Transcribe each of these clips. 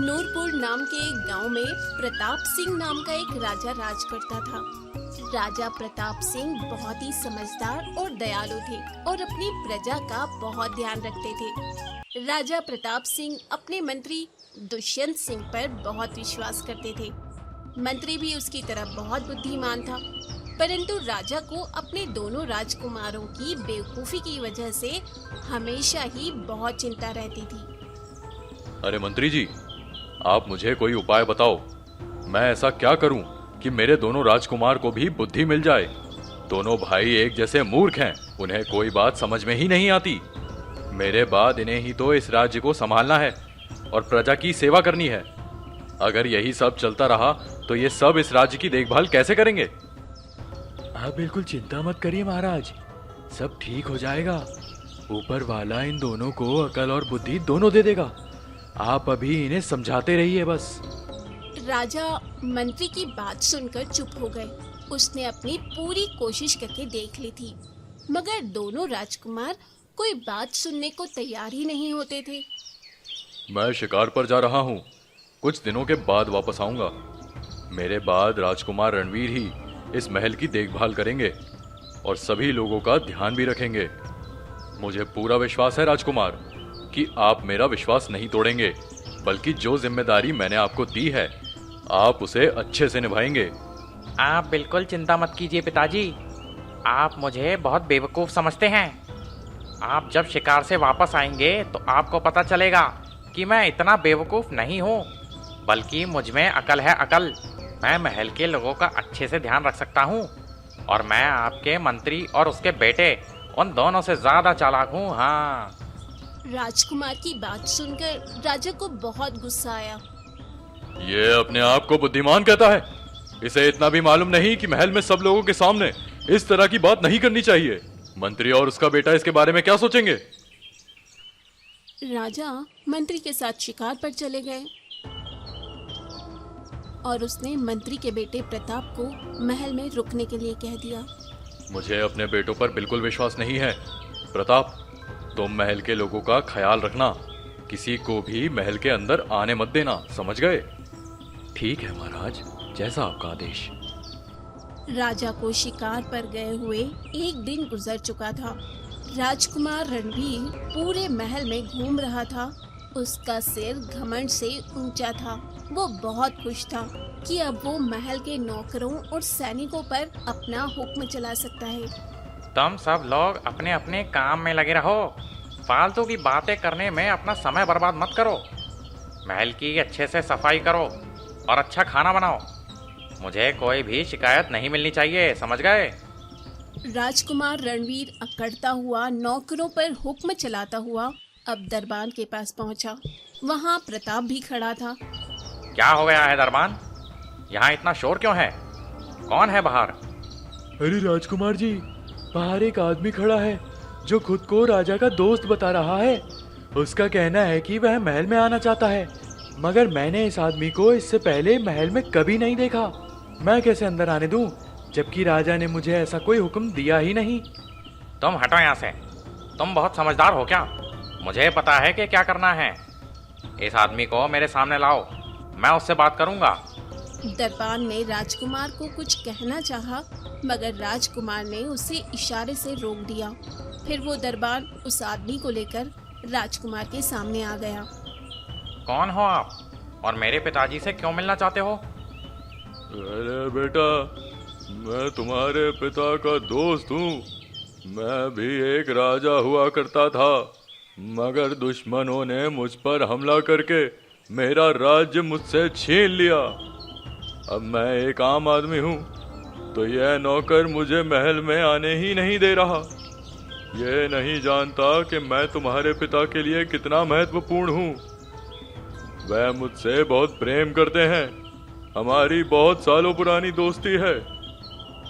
नूरपुर नाम के एक गांव में प्रताप सिंह नाम का एक राजा राज करता था। राजा प्रताप सिंह बहुत ही समझदार और दयालु थे और अपनी प्रजा का बहुत ध्यान रखते थे। राजा प्रताप सिंह अपने मंत्री दुष्यंत सिंह पर बहुत विश्वास करते थे। मंत्री भी उसकी तरह बहुत बुद्धिमान था, परंतु राजा को अपने दोनों राजकुमारों की बेवकूफी की वजह से हमेशा ही बहुत चिंता रहती थी। अरे मंत्री जी, आप मुझे कोई उपाय बताओ। मैं ऐसा क्या करूं कि मेरे दोनों राजकुमार को भी बुद्धि मिल जाए। दोनों भाई एक जैसे मूर्ख हैं, उन्हें कोई बात समझ में ही नहीं आती। मेरे बाद इन्हें ही तो इस राज्य को संभालना है और प्रजा की सेवा करनी है। अगर यही सब चलता रहा तो ये सब इस राज्य की देखभाल कैसे करेंगे? आप बिल्कुल चिंता मत करिए महाराज, सब ठीक हो जाएगा। ऊपर वाला इन दोनों को अकल और बुद्धि दोनों दे देगा। आप अभी इन्हें समझाते रहिए बस। राजा मंत्री की बात सुनकर चुप हो गए। उसने अपनी पूरी कोशिश करके देख ली थी, मगर दोनों राजकुमार कोई बात सुनने को तैयार ही नहीं होते थे। मैं शिकार पर जा रहा हूँ, कुछ दिनों के बाद वापस आऊंगा। मेरे बाद राजकुमार रणवीर ही इस महल की देखभाल करेंगे और सभी लोगों का ध्यान भी रखेंगे। मुझे पूरा विश्वास है राजकुमार कि आप मेरा विश्वास नहीं तोड़ेंगे, बल्कि जो जिम्मेदारी मैंने आपको दी है आप उसे अच्छे से निभाएंगे। आप बिल्कुल चिंता मत कीजिए पिताजी, आप मुझे बहुत बेवकूफ़ समझते हैं। आप जब शिकार से वापस आएंगे तो आपको पता चलेगा कि मैं इतना बेवकूफ़ नहीं हूँ, बल्कि मुझ में अकल है अकल। मैं महल के लोगों का अच्छे से ध्यान रख सकता हूँ और मैं आपके मंत्री और उसके बेटे उन दोनों से ज़्यादा चालाक हूँ। हाँ। राजकुमार की बात सुनकर राजा को बहुत गुस्सा आया। ये अपने आप को बुद्धिमान कहता है, इसे इतना भी मालूम नहीं कि महल में सब लोगों के सामने इस तरह की बात नहीं करनी चाहिए। मंत्री और उसका बेटा इसके बारे में क्या सोचेंगे? राजा मंत्री के साथ शिकार पर चले गए और उसने मंत्री के बेटे प्रताप को महल में रुकने के लिए कह दिया। मुझे अपने बेटों पर बिल्कुल विश्वास नहीं है। प्रताप, तुम महल के लोगों का ख्याल रखना, किसी को भी महल के अंदर आने मत देना, समझ गए? ठीक है महाराज, जैसा आपका आदेश। राजा को शिकार पर गए हुए एक दिन गुजर चुका था। राजकुमार रणवीर पूरे महल में घूम रहा था। उसका सिर घमंड से ऊंचा था। वो बहुत खुश था कि अब वो महल के नौकरों और सैनिकों पर अपना हुक्म चला सकता है। तुम सब लोग अपने अपने काम में लगे रहो, फालतू की बातें करने में अपना समय बर्बाद मत करो। महल की अच्छे से सफाई करो और अच्छा खाना बनाओ। मुझे कोई भी शिकायत नहीं मिलनी चाहिए, समझ गए? राजकुमार रणवीर अकड़ता हुआ नौकरों पर हुक्म चलाता हुआ अब दरबान के पास पहुंचा। वहां प्रताप भी खड़ा था। क्या हो गया है दरबान? यहाँ इतना शोर क्यों है? कौन है बाहर? अरे राजकुमार जी, बाहर एक आदमी खड़ा है जो खुद को राजा का दोस्त बता रहा है। उसका कहना है कि वह महल में आना चाहता है, मगर मैंने इस आदमी को इससे पहले महल में कभी नहीं देखा। मैं कैसे अंदर आने दूं, जबकि राजा ने मुझे ऐसा कोई हुक्म दिया ही नहीं। तुम हटो यहाँ से। तुम बहुत समझदार हो क्या? मुझे पता है कि क्या करना है। इस आदमी को मेरे सामने लाओ, मैं उससे बात करूंगा। दरबान ने राजकुमार को कुछ कहना चाहा, मगर राजकुमार ने उसे इशारे से रोक दिया। फिर वो दरबान उस आदमी को लेकर राजकुमार के सामने आ गया। कौन हो आप और मेरे पिताजी से क्यों मिलना चाहते हो? अरे बेटा, मैं तुम्हारे पिता का दोस्त हूँ। मैं भी एक राजा हुआ करता था, मगर दुश्मनों ने मुझ पर हमला करके मेरा राज्य मुझसे छीन लिया। अब मैं एक आम आदमी हूँ, तो यह नौकर मुझे महल में आने ही नहीं दे रहा। यह नहीं जानता कि मैं तुम्हारे पिता के लिए कितना महत्वपूर्ण हूँ। वह मुझसे बहुत प्रेम करते हैं, हमारी बहुत सालों पुरानी दोस्ती है।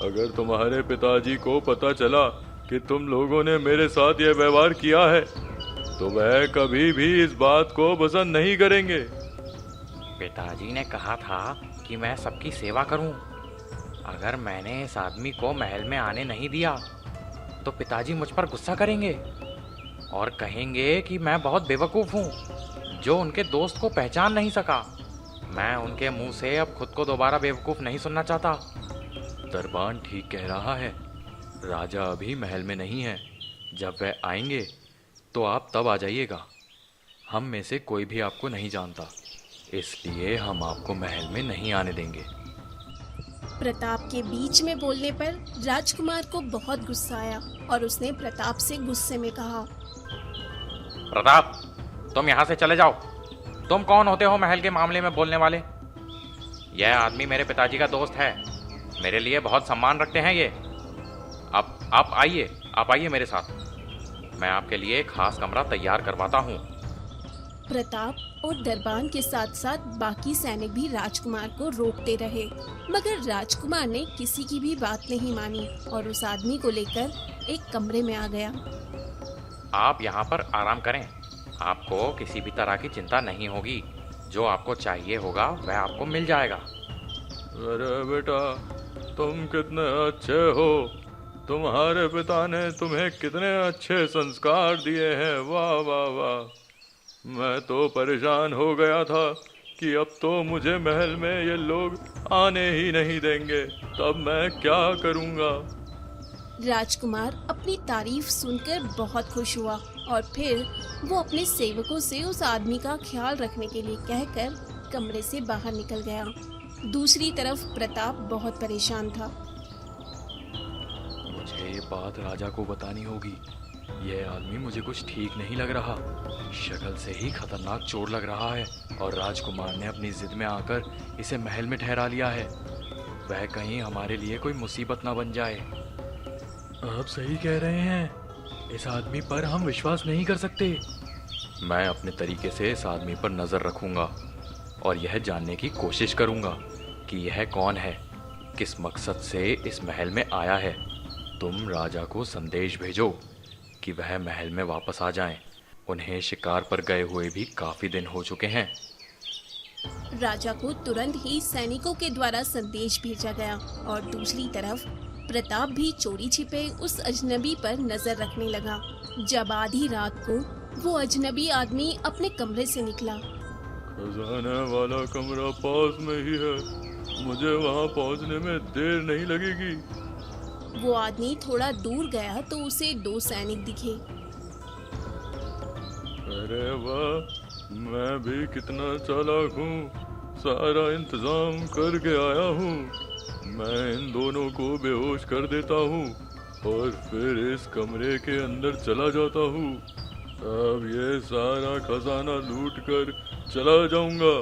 अगर तुम्हारे पिताजी को पता चला कि तुम लोगों ने मेरे साथ यह व्यवहार किया है, तो वह कभी भी इस बात को पसंद नहीं करेंगे। पिताजी ने कहा था कि मैं सबकी सेवा करूं। अगर मैंने इस आदमी को महल में आने नहीं दिया तो पिताजी मुझ पर गुस्सा करेंगे और कहेंगे कि मैं बहुत बेवकूफ़ हूँ। जो उनके दोस्त को पहचान नहीं सका। मैं उनके मुंह से अब खुद को दोबारा बेवकूफ़ नहीं सुनना चाहता। दरबान ठीक कह रहा है। राजा अभी महल में नहीं है। जब वह आएंगे तो आप तब आ जाइएगा। हम में से कोई भी आपको नहीं जानता, इसलिए हम आपको महल में नहीं आने देंगे। प्रताप के बीच में बोलने पर राजकुमार को बहुत गुस्सा आया और उसने प्रताप से गुस्से में कहा, प्रताप, तुम यहाँ से चले जाओ। तुम कौन होते हो महल के मामले में बोलने वाले? यह आदमी मेरे पिताजी का दोस्त है। मेरे लिए बहुत सम्मान रखते हैं ये। अब आप आइए मेरे साथ। मैं आपके लिए खास कमरा तैयार करवाता हूँ। प्रताप और दरबान के साथ साथ बाकी सैनिक भी राजकुमार को रोकते रहे, मगर राजकुमार ने किसी की भी बात नहीं मानी और उस आदमी को लेकर एक कमरे में आ गया। आप यहाँ पर आराम करें। आपको किसी भी तरह की चिंता नहीं होगी। जो आपको चाहिए होगा वह आपको मिल जाएगा। अरे बेटा, तुम कितने अच्छे हो। तुम्हारे पिता ने तुम्हें कितने अच्छे संस्कार दिए हैं। वाह वाह वाह। मैं तो परेशान हो गया था कि अब तो मुझे महल में ये लोग आने ही नहीं देंगे। तब मैं क्या करूँगा। राजकुमार अपनी तारीफ सुनकर बहुत खुश हुआ और फिर वो अपने सेवकों से उस आदमी का ख्याल रखने के लिए कहकर कमरे से बाहर निकल गया। दूसरी तरफ प्रताप बहुत परेशान था। मुझे ये बात राजा को बतानी होगी। यह आदमी मुझे कुछ ठीक नहीं लग रहा। शक्ल से ही खतरनाक चोर लग रहा है और राजकुमार ने अपनी जिद में आकर इसे महल में ठहरा लिया है। वह कहीं हमारे लिए कोई मुसीबत ना बन जाए। आप सही कह रहे हैं। इस आदमी पर हम विश्वास नहीं कर सकते। मैं अपने तरीके से इस आदमी पर नजर रखूंगा और यह जानने की कोशिश करूंगा कि यह कौन है, किस मकसद से इस महल में आया है। तुम राजा को संदेश भेजो कि वह महल में वापस आ जाएं। उन्हें शिकार पर गए हुए भी काफी दिन हो चुके हैं। राजा को तुरंत ही सैनिकों के द्वारा संदेश भेजा गया और दूसरी तरफ प्रताप भी चोरी छिपे उस अजनबी पर नजर रखने लगा। जब आधी रात को वो अजनबी आदमी अपने कमरे से निकला। खजाना वाला कमरा पास में ही है। मुझे वहाँ पहुँचने में देर नहीं लगेगी। वो आदमी थोड़ा दूर गया तो उसे दो सैनिक दिखे। अरे वाह, मैं भी कितना चालाक हूँ। सारा इंतजाम करके आया हूँ। मैं इन दोनों को बेहोश कर देता हूँ और फिर इस कमरे के अंदर चला जाता हूँ। अब ये सारा खजाना लूट कर चला जाऊंगा।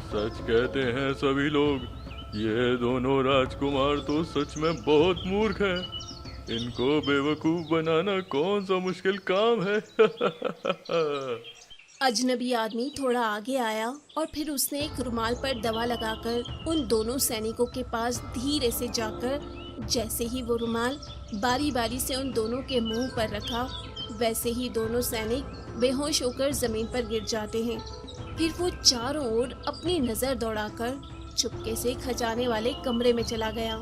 सच कहते हैं सभी लोग, ये दोनों राजकुमार तो सच में बहुत मूर्ख हैं। इनको बेवकूफ बनाना कौन सा मुश्किल काम है। अजनबी आदमी थोड़ा आगे आया और फिर उसने एक रुमाल पर दवा लगाकर उन दोनों सैनिकों के पास धीरे से जाकर जैसे ही वो रुमाल बारी बारी से उन दोनों के मुंह पर रखा, वैसे ही दोनों सैनिक बेहोश होकर जमीन पर गिर जाते हैं। फिर वो चारों ओर अपनी नजर दौड़ाकर चुपके से खजाने वाले कमरे में चला गया।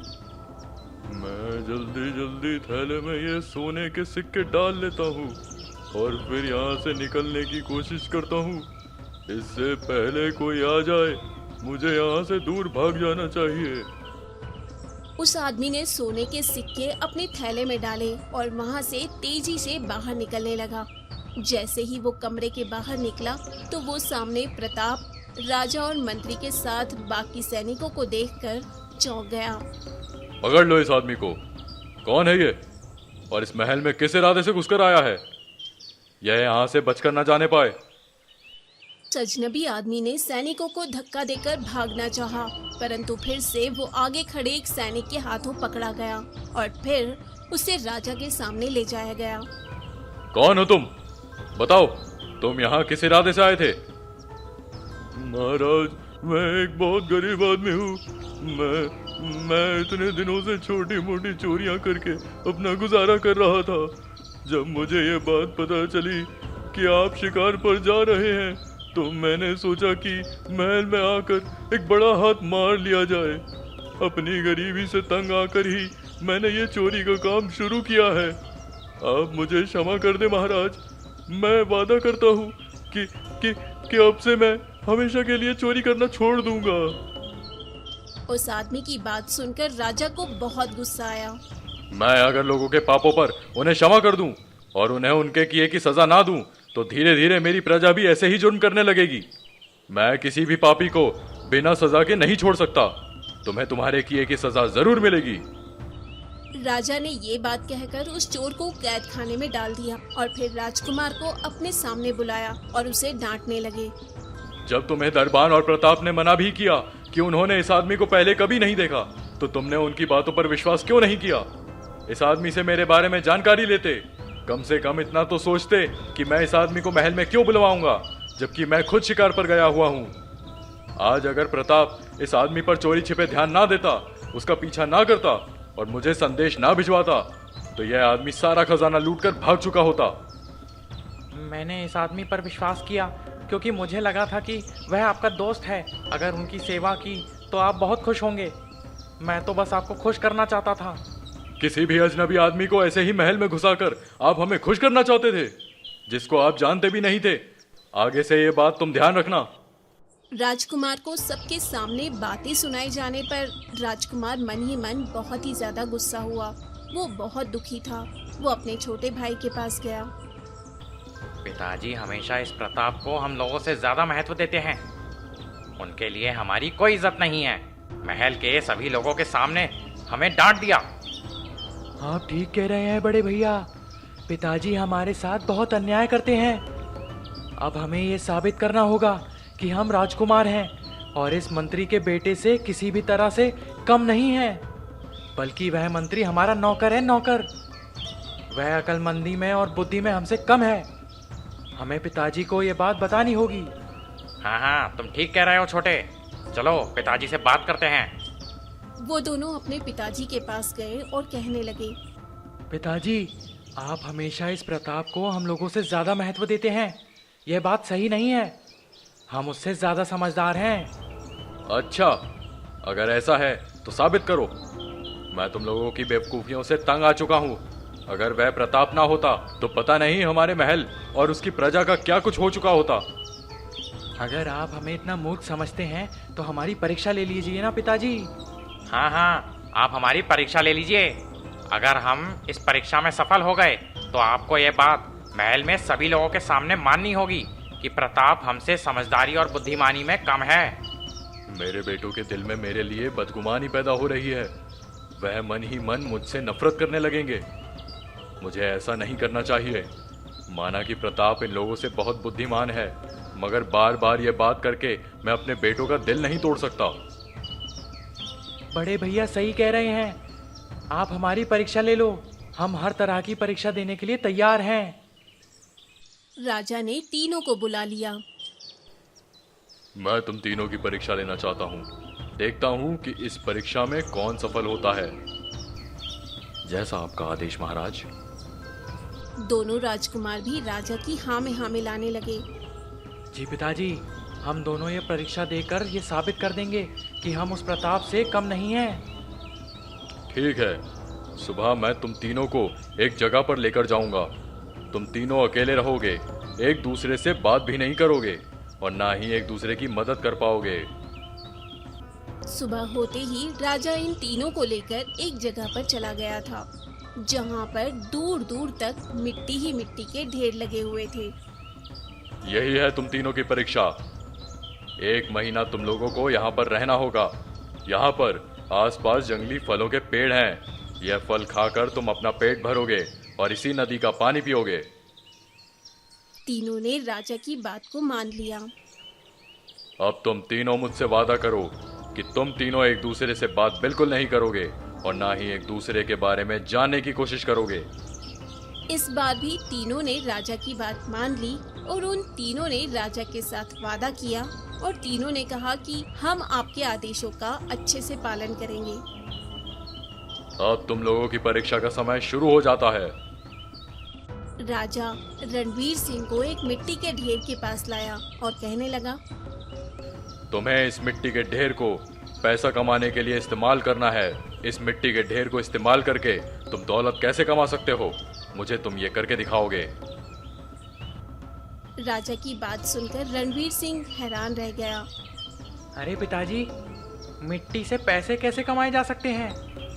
मैं जल्दी जल्दी थैले में ये सोने के सिक्के डाल लेता हूँ और फिर यहाँ से निकलने की कोशिश करता हूँ। इससे पहले कोई आ जाए, मुझे यहाँ से दूर भाग जाना चाहिए। उस आदमी ने सोने के सिक्के अपने थैले में डाले और वहाँ से तेजी से बाहर निकलने लगा। जैसे ही वो कमरे के बाहर निकला तो वो सामने प्रताप, राजा और मंत्री के साथ बाकी सैनिकों को देखकर चौंक गया। पकड़ लो इस आदमी को। कौन है ये और इस महल में किस इरादे से घुसकर आया है? यह यहाँ से बचकर न जाने पाए। अजनबी आदमी ने सैनिकों को धक्का देकर भागना चाहा, परंतु फिर से वो आगे खड़े एक सैनिक के हाथों पकड़ा गया और फिर उसे राजा के सामने ले जाया गया। कौन हो तुम? बताओ, तुम यहाँ किस इरादे से आए थे? महाराज, मैं एक बहुत गरीब आदमी हूँ। मैं इतने दिनों से छोटी मोटी चोरियाँ करके अपना गुजारा कर रहा था। जब मुझे ये बात पता चली कि आप शिकार पर जा रहे हैं तो मैंने सोचा कि महल में आकर एक बड़ा हाथ मार लिया जाए। अपनी गरीबी से तंग आकर ही मैंने ये चोरी का काम शुरू किया है। आप मुझे क्षमा कर दे महाराज। मैं वादा करता हूँ कि कि अब से मैं हमेशा के लिए चोरी करना छोड़ दूंगा। उस आदमी की बात सुनकर राजा को बहुत गुस्सा आया। मैं अगर लोगों के पापों पर उन्हें क्षमा कर दूं और उन्हें उनके किए की सजा ना दूं तो धीरे धीरे मेरी प्रजा भी ऐसे ही जुर्म करने लगेगी। मैं किसी भी पापी को बिना सजा के नहीं छोड़ सकता। तुम्हें तुम्हारे किए की सजा जरूर मिलेगी। राजा ने ये बात कहकर उस चोर को कैद खाने में डाल दिया और फिर राजकुमार को अपने सामने बुलाया और उसे डांटने लगे। जब तुम्हें दरबान और प्रताप ने मना भी किया कि उन्होंने इस आदमी को पहले कभी नहीं देखा, तो तुमने उनकी बातों पर विश्वास क्यों नहीं किया? इस आदमी से मेरे बारे में जानकारी लेते। कम से कम इतना तो सोचते कि मैं इस आदमी को महल में क्यों बुलवाऊंगा, जबकि मैं खुद शिकार पर गया हुआ हूँ। आज अगर प्रताप इस आदमी पर चोरी छिपे ध्यान ना देता, उसका पीछा ना करता और मुझे संदेश ना भिजवाता, तो यह आदमी सारा खजाना लूटकर भाग चुका होता। मैंने इस आदमी पर विश्वास किया क्योंकि मुझे लगा था कि वह आपका दोस्त है। अगर उनकी सेवा की तो आप बहुत खुश होंगे। मैं तो बस आपको खुश करना चाहता था। किसी भी अजनबी आदमी को ऐसे ही महल में घुसाकर आप हमें खुश करना चाहते थे, जिसको आप जानते भी नहीं थे। आगे से ये बात तुम ध्यान रखना। राजकुमार को सबके सामने बातें सुनाए जाने पर राजकुमार मन ही मन बहुत ही ज्यादा गुस्सा हुआ। वो बहुत दुखी था। वो अपने छोटे भाई के पास गया। पिताजी हमेशा इस प्रताप को हम लोगों से ज्यादा महत्व देते हैं। उनके लिए हमारी कोई इज्जत नहीं है। महल के सभी लोगों के सामने हमें डांट दिया। आप ठीक कह रहे हैं बड़े भैया। पिताजी हमारे साथ बहुत अन्याय करते हैं। अब हमें ये साबित करना होगा कि हम राजकुमार हैं और इस मंत्री के बेटे से किसी भी तरह से कम नहीं है, बल्कि वह मंत्री हमारा नौकर है, नौकर। वह अक्लमंदी में और बुद्धि में हमसे कम है। हमें पिताजी को ये बात बतानी होगी। हाँ हाँ, तुम ठीक कह रहे हो छोटे। चलो पिताजी से बात करते हैं। वो दोनों अपने पिताजी के पास गए और कहने लगे, पिताजी, आप हमेशा इस प्रताप को हम लोगों से ज्यादा महत्व देते हैं। यह बात सही नहीं है। हम उससे ज्यादा समझदार हैं। अच्छा, अगर ऐसा है तो साबित करो। मैं तुम लोगों की बेवकूफियों से तंग आ चुका हूँ। अगर वह प्रताप ना होता तो पता नहीं हमारे महल और उसकी प्रजा का क्या कुछ हो चुका होता। अगर आप हमें इतना मूर्ख समझते हैं तो हमारी परीक्षा ले लीजिए ना पिताजी। हाँ हाँ, आप हमारी परीक्षा ले लीजिए। अगर हम इस परीक्षा में सफल हो गए तो आपको ये बात महल में सभी लोगों के सामने माननी होगी कि प्रताप हमसे समझदारी और बुद्धिमानी में कम है। मेरे बेटों के दिल में मेरे लिए बदगुमानी पैदा हो रही है। वह मन ही मन मुझसे नफरत करने लगेंगे। मुझे ऐसा नहीं करना चाहिए। माना कि प्रताप इन लोगों से बहुत बुद्धिमान है, मगर बार बार ये बात करके मैं अपने बेटों का दिल नहीं तोड़ सकता। बड़े भैया सही कह रहे हैं। आप हमारी परीक्षा ले लो। हम हर तरह की परीक्षा देने के लिए तैयार हैं। राजा ने तीनों को बुला लिया। मैं तुम तीनों की परीक्षा लेना चाहता हूँ। देखता हूँ कि इस परीक्षा में कौन सफल होता है। जैसा आपका आदेश महाराज। दोनों राजकुमार भी राजा की हाँ में हाँ मिलाने लगे। जी पिताजी, हम दोनों ये परीक्षा देकर ये साबित कर देंगे कि हम उस प्रताप से कम नहीं हैं। ठीक है, सुबह मैं तुम तीनों को एक जगह पर लेकर जाऊंगा। तुम तीनों अकेले रहोगे, एक दूसरे से बात भी नहीं करोगे और ना ही एक दूसरे की मदद कर पाओगे। सुबह होते ही राजा इन तीनों को लेकर एक जगह पर चला गया था, जहाँ पर दूर दूर तक मिट्टी ही मिट्टी के ढेर लगे हुए थे। यही है तुम तीनों की परीक्षा। 1 महीना तुम लोगों को यहाँ पर रहना होगा। यहाँ पर आसपास जंगली फलों के पेड़ हैं। यह फल खाकर तुम अपना पेट भरोगे और इसी नदी का पानी पियोगे। तीनों ने राजा की बात को मान लिया। अब तुम तीनों मुझसे वादा करो कि तुम तीनों एक दूसरे से बात बिल्कुल नहीं करोगे और ना ही एक दूसरे के बारे में जानने की कोशिश करोगे। इस बार भी तीनों ने राजा की बात मान ली और उन तीनों ने राजा के साथ वादा किया और तीनों ने कहा कि हम आपके आदेशों का अच्छे से पालन करेंगे। अब तुम लोगों की परीक्षा का समय शुरू हो जाता है। राजा रणवीर सिंह को एक मिट्टी के ढेर के पास लाया और कहने लगा, तुम्हें इस मिट्टी के ढेर को पैसा कमाने के लिए इस्तेमाल करना है। इस मिट्टी के ढेर को इस्तेमाल करके तुम दौलत कैसे कमा सकते हो, मुझे तुम ये करके दिखाओगे। राजा की बात सुनकर रणवीर सिंह हैरान रह गया। अरे पिताजी, मिट्टी से पैसे कैसे कमाए जा सकते हैं?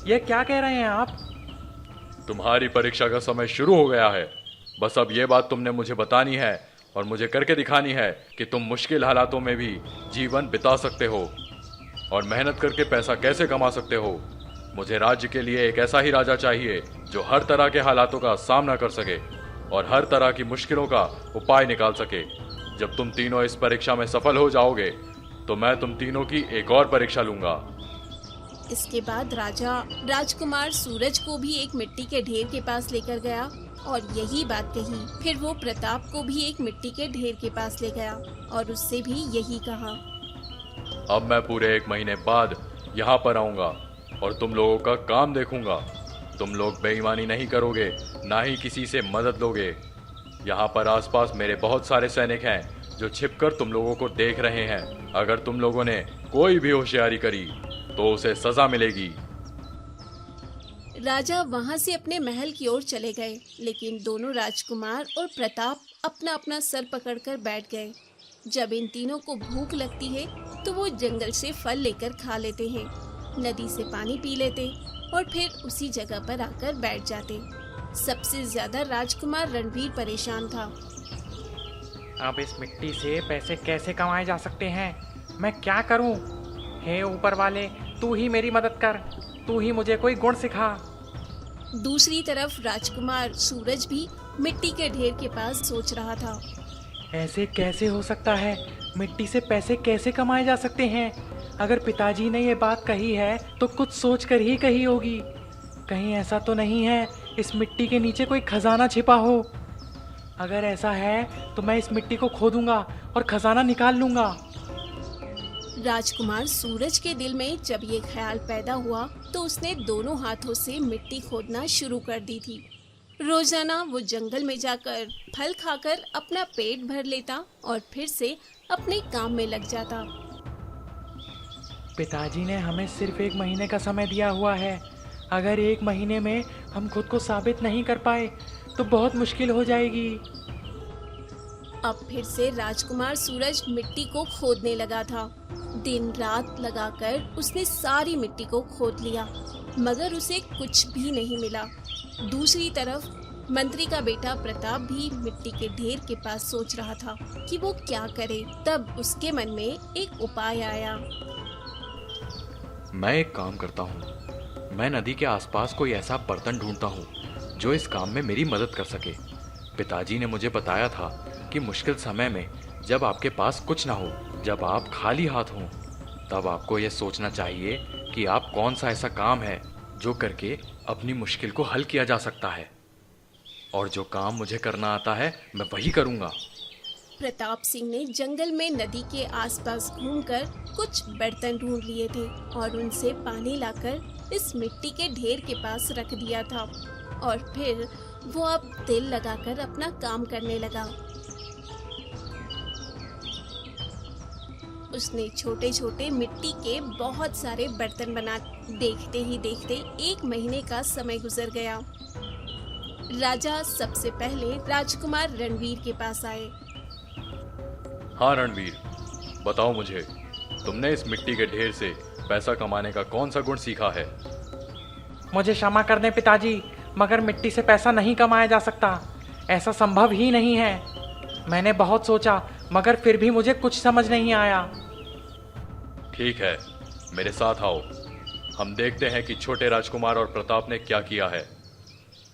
ये क्या कह रहे हैं आप? तुम्हारी परीक्षा का समय शुरू हो गया है। बस अब ये बात तुमने मुझे बतानी है और मुझे करके दिखानी है कि तुम मुश्किल हालातों में भी जीवन बिता सकते हो और मेहनत करके पैसा कैसे कमा सकते हो। मुझे राज्य के लिए एक ऐसा ही राजा चाहिए जो हर तरह के हालातों का सामना कर सके और हर तरह की मुश्किलों का उपाय निकाल सके। जब तुम तीनों इस परीक्षा में सफल हो जाओगे तो मैं तुम तीनों की एक और परीक्षा लूंगा। इसके बाद राजा राजकुमार सूरज को भी एक मिट्टी के ढेर के पास लेकर गया और यही बात कही। फिर वो प्रताप को भी एक मिट्टी के ढेर के पास ले गया और उससे भी यही कहा। अब मैं पूरे 1 महीने बाद यहाँ पर आऊँगा और तुम लोगों का काम देखूंगा। तुम लोग बेईमानी नहीं करोगे, ना ही किसी से मदद लोगे। यहाँ पर आसपास मेरे बहुत सारे सैनिक हैं जो छिपकर तुम लोगों को देख रहे हैं। अगर तुम लोगों ने कोई भी होशियारी करी तो उसे सजा मिलेगी। राजा वहां से अपने महल की ओर चले गए, लेकिन दोनों राजकुमार और प्रताप अपना अपना सर पकड़कर बैठ गए। जब इन तीनों को भूख लगती है तो वो जंगल से फल लेकर खा लेते हैं, नदी से पानी पी लेते और फिर उसी जगह पर आकर बैठ जाते। सबसे ज्यादा राजकुमार रणवीर परेशान था। अब इस मिट्टी से पैसे कैसे कमाए जा सकते हैं? मैं क्या करूं? हे ऊपर वाले, तू ही मेरी मदद कर, तू ही मुझे कोई गुण सिखा। दूसरी तरफ राजकुमार सूरज भी मिट्टी के ढेर के पास सोच रहा था। ऐसे कैसे हो सकता है? मिट्टी से पैसे कैसे कमाए जा सकते हैं? अगर पिताजी ने ये बात कही है तो कुछ सोच कर ही कही होगी। कहीं ऐसा तो नहीं है इस मिट्टी के नीचे कोई खजाना छिपा हो? अगर ऐसा है तो मैं इस मिट्टी को खोदूंगा और खजाना निकाल लूंगा। राजकुमार सूरज के दिल में जब ये ख्याल पैदा हुआ तो उसने दोनों हाथों से मिट्टी खोदना शुरू कर दी थी। रोजाना वो जंगल में जाकर फल खाकर अपना पेट भर लेता और फिर से अपने काम में लग जाता। पिताजी ने हमें सिर्फ 1 महीने का समय दिया हुआ है। अगर 1 महीने में हम खुद को साबित नहीं कर पाए तो बहुत मुश्किल हो जाएगी। अब फिर से राजकुमार सूरज मिट्टी को खोदने लगा था। दिन रात लगाकर उसने सारी मिट्टी को खोद लिया, मगर उसे कुछ भी नहीं मिला। दूसरी तरफ मंत्री का बेटा प्रताप भी मिट्टी के ढेर के पास सोच रहा था कि वो क्या करे। तब उसके मन में एक उपाय आया। मैं एक काम करता हूँ। मैं नदी के आसपास कोई ऐसा बर्तन ढूंढता हूँ जो इस काम में मेरी मदद कर सके। पिताजी ने मुझे बताया था कि मुश्किल समय में जब आपके पास कुछ ना हो, जब आप खाली हाथ हों, तब आपको यह सोचना चाहिए कि आप कौन सा ऐसा काम है जो करके अपनी मुश्किल को हल किया जा सकता है। और जो काम मुझे करना आता है मैं वही करूँगा। प्रताप सिंह ने जंगल में नदी के आसपास घूमकर कुछ बर्तन ढूंढ लिए थे और उनसे पानी लाकर इस मिट्टी के ढेर के पास रख दिया था और फिर वो अब दिल लगाकर अपना काम करने लगा। उसने छोटे छोटे मिट्टी के बहुत सारे बर्तन बना। देखते ही देखते 1 महीने का समय गुजर गया। राजा सबसे पहले राजकुमार रणवीर के पास आए। हाँ रणवीर, बताओ मुझे, तुमने इस मिट्टी के ढेर से पैसा कमाने का कौन सा गुण सीखा है? मुझे क्षमा कर दें पिताजी, मगर मिट्टी से पैसा नहीं कमाया जा सकता। ऐसा संभव ही नहीं है। मैंने बहुत सोचा मगर फिर भी मुझे कुछ समझ नहीं आया। ठीक है, मेरे साथ आओ। हम देखते हैं कि छोटे राजकुमार और प्रताप ने क्या किया है।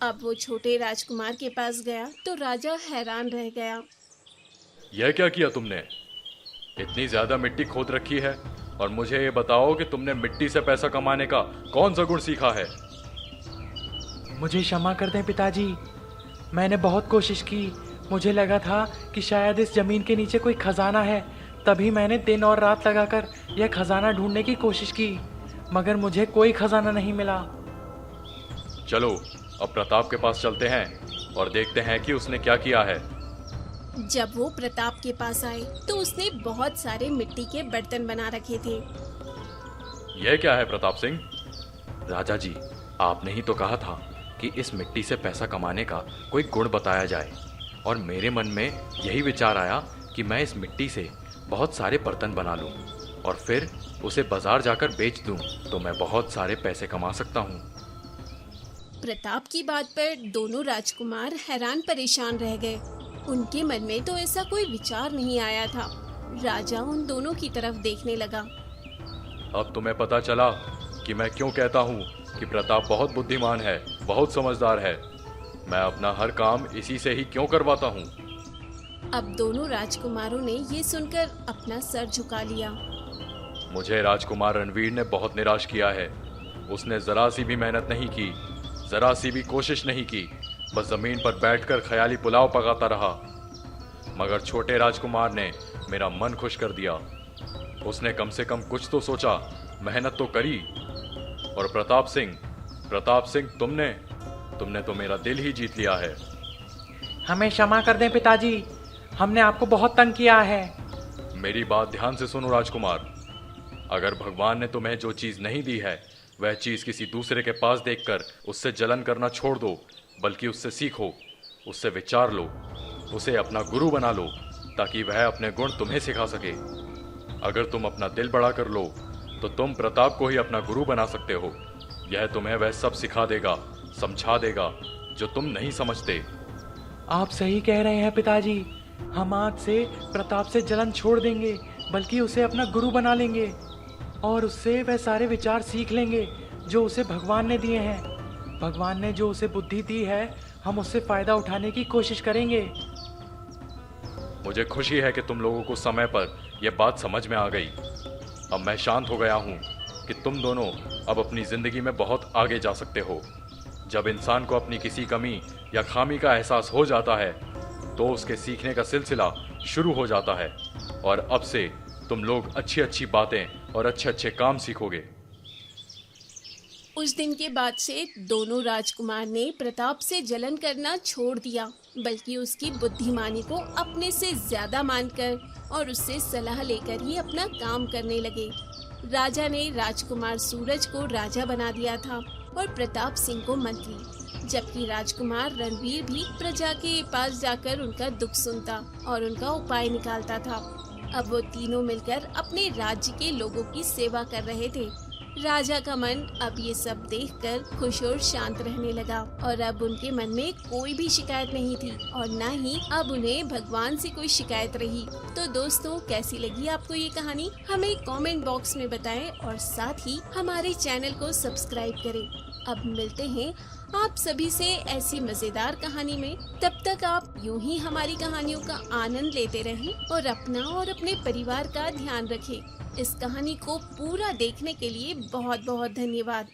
अब वो छोटे राजकुमार के पास गया तो राजा हैरान रह गया। यह क्या किया तुमने? इतनी ज्यादा मिट्टी खोद रखी है और मुझे ये बताओ कि तुमने मिट्टी से पैसा कमाने का कौन सा गुण सीखा है? मुझे क्षमा कर दें पिताजी, मैंने बहुत कोशिश की। मुझे लगा था कि शायद इस जमीन के नीचे कोई खजाना है, तभी मैंने दिन और रात लगाकर यह खजाना ढूंढने की कोशिश की, मगर मुझे कोई खजाना नहीं मिला। चलो अब प्रताप के पास चलते हैं और देखते हैं कि उसने क्या किया है। जब वो प्रताप के पास आए तो उसने बहुत सारे मिट्टी के बर्तन बना रखे थे। यह क्या है प्रताप सिंह? राजा जी, आपने ही तो कहा था कि इस मिट्टी से पैसा कमाने का कोई गुण बताया जाए। और मेरे मन में यही विचार आया कि मैं इस मिट्टी से बहुत सारे बर्तन बना लूं और फिर उसे बाजार जाकर बेच दूं तो मैं बहुत सारे पैसे कमा सकता हूं। प्रताप की बात पर दोनों राजकुमार हैरान परेशान रह गए। उनके मन में तो ऐसा कोई विचार नहीं आया था। राजा उन दोनों की तरफ देखने लगा। अब तुम्हें पता चला कि मैं क्यों कहता हूँ कि प्रताप बहुत बुद्धिमान है, बहुत समझदार है। मैं अपना हर काम इसी से ही क्यों करवाता हूँ। अब दोनों राजकुमारों ने ये सुनकर अपना सर झुका लिया। मुझे राजकुमार रणवीर ने बहुत निराश किया है। उसने जरा सी भी मेहनत नहीं की, जरा सी भी कोशिश नहीं की, बस जमीन पर बैठकर ख्याली पुलाव पकाता रहा। मगर छोटे राजकुमार ने मेरा मन खुश कर दिया। उसने कम से कम कुछ तो सोचा, मेहनत तो करी। और प्रताप सिंह, तुमने तो मेरा दिल ही जीत लिया है। हमें क्षमा कर दें पिताजी, हमने आपको बहुत तंग किया है। मेरी बात ध्यान से सुनो राजकुमार। अगर भगवान ने तुम्हें जो चीज़ नहीं दी है वह चीज़ किसी दूसरे के पास देखकर उससे जलन करना छोड़ दो, बल्कि उससे सीखो, उससे विचार लो, उसे अपना गुरु बना लो ताकि वह अपने गुण तुम्हें सिखा सके। अगर तुम अपना दिल बड़ा कर लो तो तुम प्रताप को ही अपना गुरु बना सकते हो। यह तुम्हें वह सब सिखा देगा, समझा देगा जो तुम नहीं समझते। आप सही कह रहे हैं पिताजी, हम आज से प्रताप से जलन छोड़ देंगे, बल्कि उसे अपना गुरु बना लेंगे और उससे वह सारे विचार सीख लेंगे जो उसे भगवान ने दिए हैं। भगवान ने जो उसे बुद्धि दी है, हम उससे फायदा उठाने की कोशिश करेंगे। मुझे खुशी है कि तुम लोगों को समय पर यह बात समझ में आ गई। अब मैं शांत हो गया हूँ कि तुम दोनों अब अपनी जिंदगी में बहुत आगे जा सकते हो। जब इंसान को अपनी किसी कमी या खामी का एहसास हो जाता है तो उसके सीखने का सिलसिला शुरू हो जाता है और अब से तुम लोग अच्छी अच्छी बातें और अच्छे अच्छे काम सीखोगे। उस दिन के बाद से दोनों राजकुमार ने प्रताप से जलन करना छोड़ दिया, बल्कि उसकी बुद्धिमानी को अपने से ज्यादा मानकर और उससे सलाह लेकर ही अपना काम करने लगे। राजा ने राजकुमार सूरज को राजा बना दिया था और प्रताप सिंह को मंत्री, जबकि राजकुमार रणवीर भी प्रजा के पास जाकर उनका दुख सुनता और उनका उपाय निकालता था। अब वो तीनों मिलकर अपने राज्य के लोगों की सेवा कर रहे थे। राजा का मन अब ये सब देखकर खुश और शांत रहने लगा और अब उनके मन में कोई भी शिकायत नहीं थी और न ही अब उन्हें भगवान से कोई शिकायत रही। तो दोस्तों, कैसी लगी आपको ये कहानी, हमें कमेंट बॉक्स में बताएं और साथ ही हमारे चैनल को सब्सक्राइब करें। अब मिलते हैं आप सभी से ऐसी मजेदार कहानी में। तब तक आप यूं ही हमारी कहानियों का आनंद लेते रहें और अपना और अपने परिवार का ध्यान रखें। इस कहानी को पूरा देखने के लिए बहुत बहुत धन्यवाद।